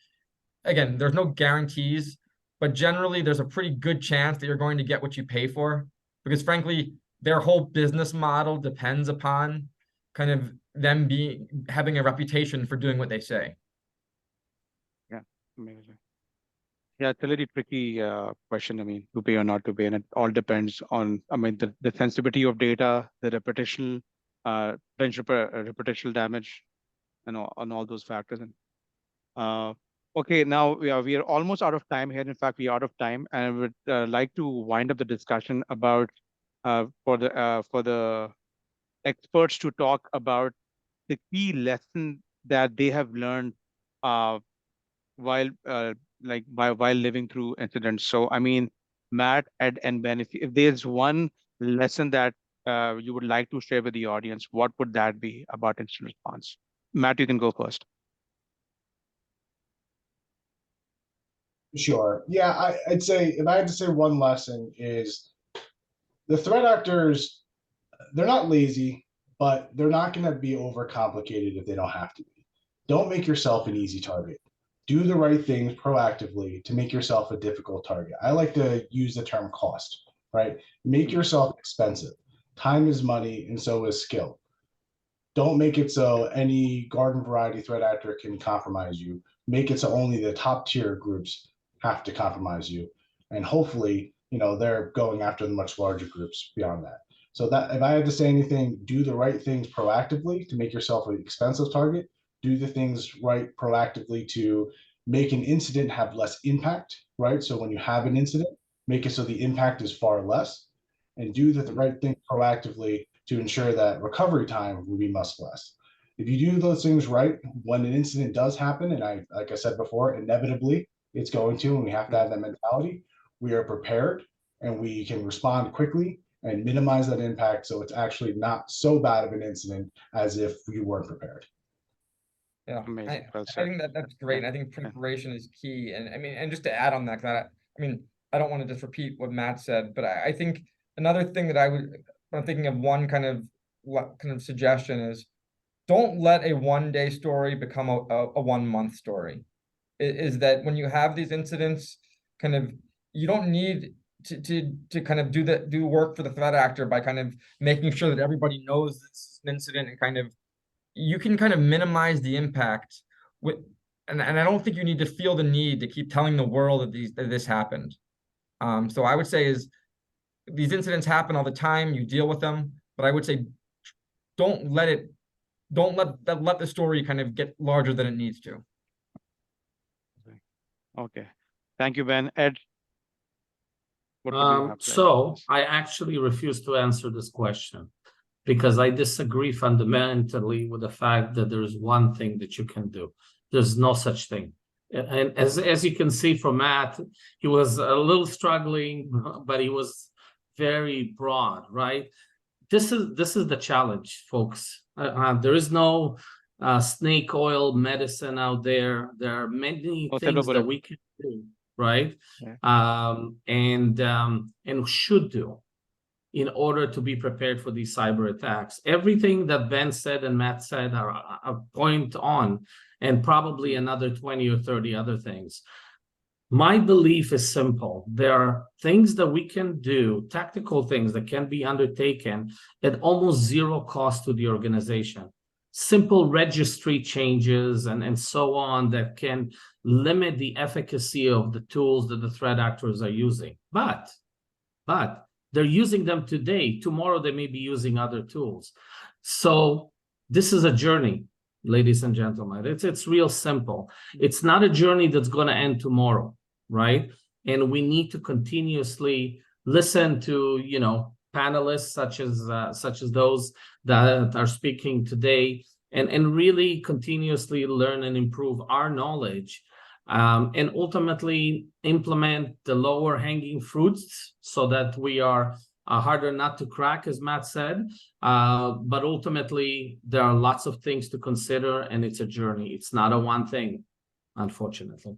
again, there's no guarantees, but generally there's a pretty good chance that you're going to get what you pay for, because frankly, their whole business model depends upon kind of them having a reputation for doing what they say. Yeah, amazing. Yeah, it's a really tricky question. I mean, to pay or not to pay, and it all depends on, I mean, the sensitivity of data, the reputational damage, and on all those factors. And okay, now we are almost out of time here. In fact, we are out of time, and I would like to wind up the discussion about for the experts to talk about the key lesson that they have learned uh, while while living through incidents. So I mean, Matt, Ed, and Ben, if there's one lesson that you would like to share with the audience, what would that be about incident response? Matt, you can go first. Sure. Yeah, I'd say if I had to say one lesson is the threat actors, they're not lazy, but they're not going to be overcomplicated if they don't have to be. Don't make yourself an easy target. Do the right things proactively to make yourself a difficult target. I like to use the term cost, right? Make yourself expensive. Time is money, and so is skill. Don't make it so any garden variety threat actor can compromise you. Make it so only the top tier groups have to compromise you. And hopefully, they're going after the much larger groups beyond that. So that if I had to say anything, do the right things proactively to make yourself an expensive target. Do the things right proactively to make an incident have less impact, right? So when you have an incident, make it so the impact is far less, and do the right thing proactively to ensure that recovery time will be much less. If you do those things right, when an incident does happen, and like I said before, inevitably it's going to, and we have to have that mentality, we are prepared and we can respond quickly and minimize that impact so it's actually not so bad of an incident as if you weren't prepared. Yeah, Amazing. Well I said. think that's great. Yeah. I think preparation is key. And I mean, and just to add on that, 'cause I mean, I don't want to just repeat what Matt said, but I think another thing that when I'm thinking of one kind of suggestion is don't let a 1 day story become a 1 month story. Is that when you have these incidents, kind of, you don't need to kind of do work for the threat actor by kind of making sure that everybody knows this is an incident, and kind of, you can kind of minimize the impact with, and I don't think you need to feel the need to keep telling the world that this happened. So I would say is these incidents happen all the time, you deal with them, but I would say don't let the story kind of get larger than it needs to. Okay. Thank you, Ben. Ed, what would you have to add? So I actually refuse to answer this question because I disagree fundamentally with the fact that there's one thing that you can do. There's no such thing. And as you can see from Matt, he was a little struggling, but he was very broad, right? This is the challenge, folks. There is no snake oil medicine out there. There are many things that we can do, right? Yeah. And should do in order to be prepared for these cyber attacks. Everything that Ben said and Matt said are a point on, and probably another 20 or 30 other things. My belief is simple. There are things that we can do, tactical things that can be undertaken at almost zero cost to the organization. Simple registry changes and so on that can limit the efficacy of the tools that the threat actors are using. But they're using them today. Tomorrow, they may be using other tools. So this is a journey, ladies and gentlemen. It's real simple. It's not a journey that's going to end tomorrow, right? And we need to continuously listen to, panelists such as those that are speaking today, and really continuously learn and improve our knowledge. And ultimately implement the lower hanging fruits so that we are harder not to crack, as Matt said. But ultimately, there are lots of things to consider, and it's a journey. It's not a one thing, unfortunately.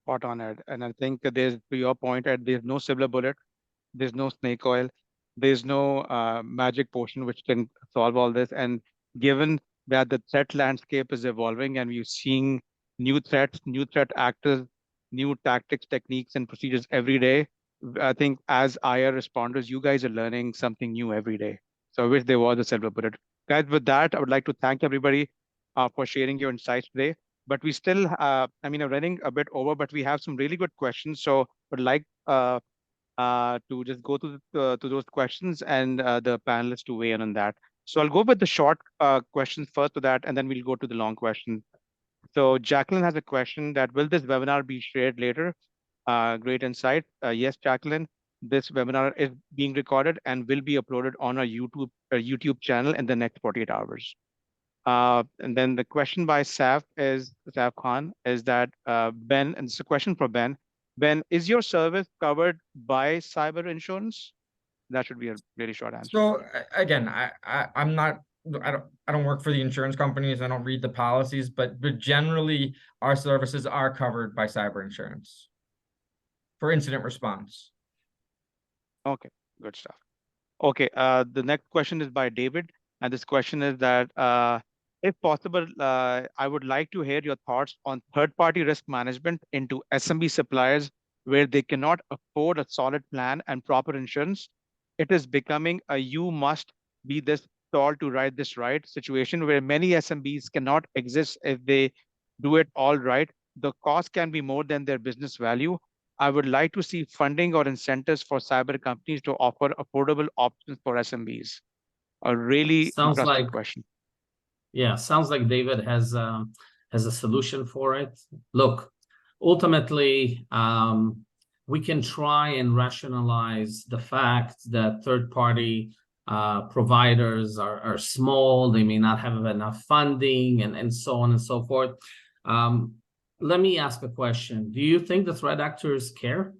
Spot on, Ed. And I think to your point, Ed, there's no silver bullet. There's no snake oil. There's no magic potion which can solve all this. And given that the threat landscape is evolving and we're seeing new threats, new threat actors, new tactics, techniques, and procedures every day, I think as IR responders, you guys are learning something new every day. So I wish there was a silver bullet. Guys, with that, I would like to thank everybody for sharing your insights today. but we still, I mean, I'm running a bit over, but we have some really good questions. So would like to just go to those questions and the panelists to weigh in on that. So I'll go with the short questions first to that, and then we'll go to the long question. So Jacqueline has a question that will this webinar be shared later? Great insight. Yes, Jacqueline, this webinar is being recorded and will be uploaded on our YouTube channel in the next 48 hours. And then the question by Saf Khan is that Ben, and it's a question for Ben. Ben, is your service covered by cyber insurance? That should be a really short answer. So again, I'm not, I don't work for the insurance companies. I don't read the policies, but generally our services are covered by cyber insurance for incident response. Okay, good stuff. Okay, the next question is by David, and this question is that if possible, I would like to hear your thoughts on third-party risk management into SMB suppliers where they cannot afford a solid plan and proper insurance. It is becoming a you must be this tall to ride this right situation where many SMBs cannot exist if they do it all right. The cost can be more than their business value. I would like to see funding or incentives for cyber companies to offer affordable options for SMBs. A really Sounds interesting like, question. yeah, sounds like David has a solution for it. Look, ultimately, we can try and rationalize the fact that third-party providers are small, they may not have enough funding, and so on and so forth. Let me ask a question. Do you think the threat actors care?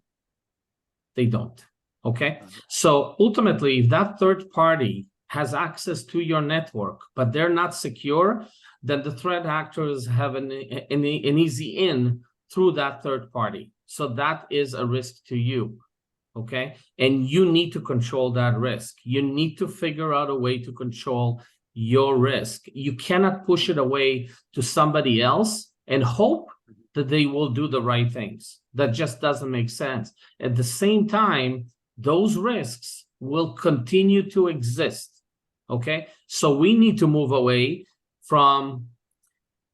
They don't, okay? So ultimately, if that third party has access to your network, but they're not secure, then the threat actors have an easy in through that third party. So that is a risk to you, okay? And you need to control that risk. You need to figure out a way to control your risk. You cannot push it away to somebody else and hope that they will do the right things. That just doesn't make sense. At the same time, those risks will continue to exist, okay? So we need to move away from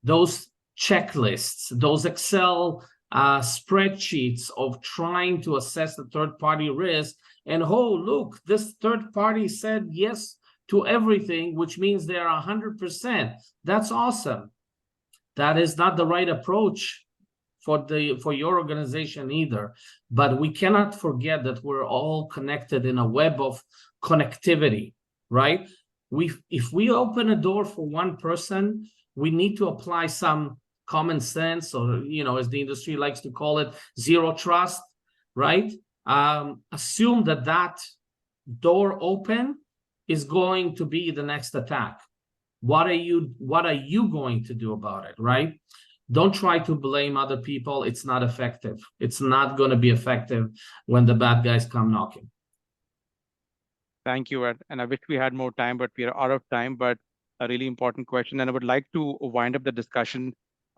those checklists, those Excel spreadsheets of trying to assess the third-party risk. And oh, look, this third party said yes to everything, which means they're 100%. That's awesome. That is not the right approach for your organization either. But we cannot forget that we're all connected in a web of connectivity, right? If we open a door for one person, we need to apply some common sense, or, you know, as the industry likes to call it, zero trust, right? Assume that that door open is going to be the next attack. What are you going to do about it, right? Don't try to blame other people. It's not effective. It's not going to be effective when the bad guys come knocking. Thank you, Ed. And I wish we had more time, but we are out of time. But a really important question. And I would like to wind up the discussion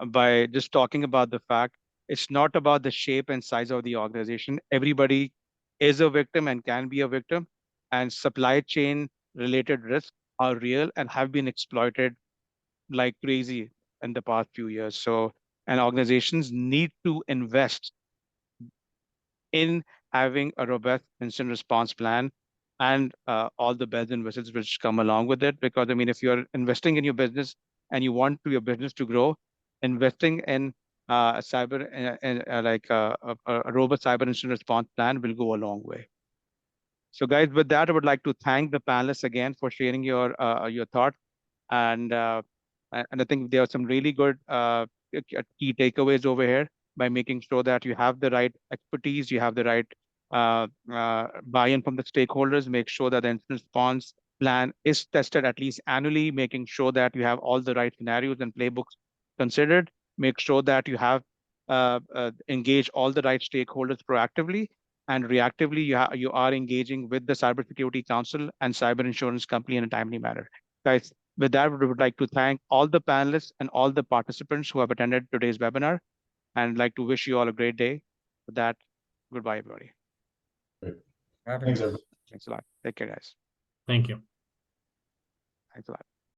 by just talking about the fact it's not about the shape and size of the organization. Everybody is a victim and can be a victim. And supply chain related risks are real and have been exploited like crazy in the past few years. So, and organizations need to invest in having a robust incident response plan and all the bells and whistles which come along with it. Because I mean, if you're investing in your business and you want your business to grow, investing in a robust cyber incident response plan will go a long way. So, guys, with that, I would like to thank the panelists again for sharing your thoughts, and I think there are some really good key takeaways over here by making sure that you have the right expertise, you have the right buy-in from the stakeholders, make sure that the incident response plan is tested at least annually, making sure that you have all the right scenarios and playbooks considered, make sure that you have engage all the right stakeholders proactively, and reactively you are engaging with the Cybersecurity Council and cyber insurance company in a timely manner. Guys, with that, we would like to thank all the panelists and all the participants who have attended today's webinar, and like to wish you all a great day. With that, goodbye, everybody. Great. Thanks, Thanks, everybody. Thanks a lot. Take care, guys. Thank you. Thanks a lot.